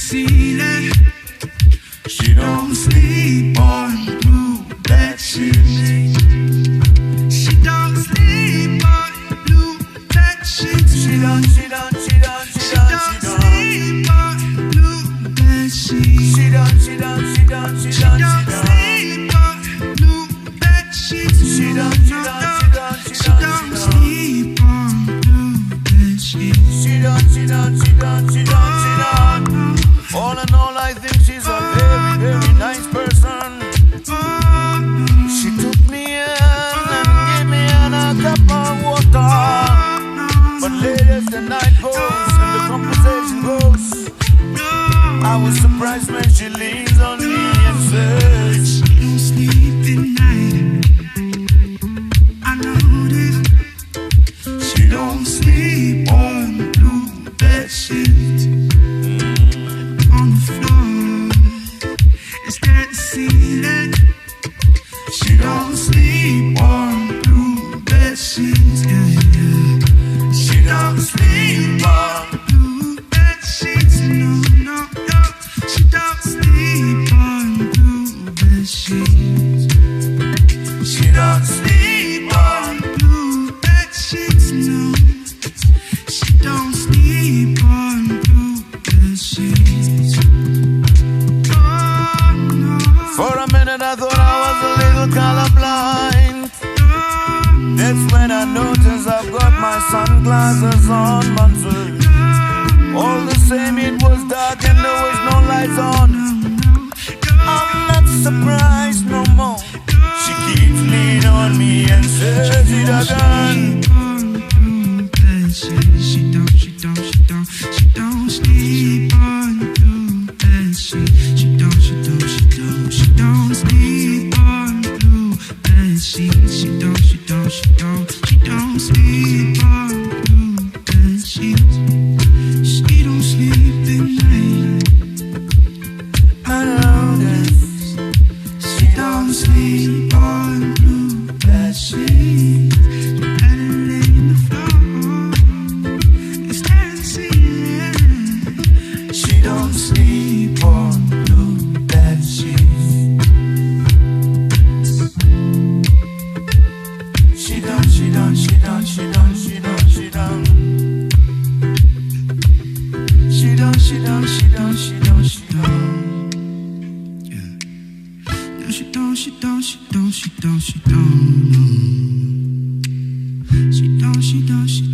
ceiling. She don't sleep on blue bed sheets. She don't sleep on blue bed sheets. She don't sleep on blue bed sheets. She don't sleep on blue bed sheets. She don't sleep on blue bed sheets. She don't. All in all, I think she's a very, very nice person. She took me in and gave me a cup of water. But late as the night goes and the conversation goes, I was surprised when she leans on me and says, she don't sleep at night. I noticed she don't sleep on blue bed sheets. On the floor instead of ceiling. She don't sleep on blue bed sheets. She don't sleep on blue bed sheets. No. She don't sleep on blue bed sheets. She don't sleep on blue bed sheets. No. She don't sleep on blue bed sheets. For a minute I thought I was a little colorblind. That's when I noticed I've got my sunglasses on, Mansur. All the same, it was dark and there was no lights on. I'm not surprised no more. She keeps leaning on me and says it again. She don't sleep on blue bed sheets. She don't sleep on blue bed sheets. She don't sleep on blue bed sheets. She don't sleep at night. I know this. She don't sleep on blue bed sheets. Better lay in the floor instead of ceiling. She don't sleep on blue bed sheets. She don't. Yeah. No, she don't. She don't. She don't.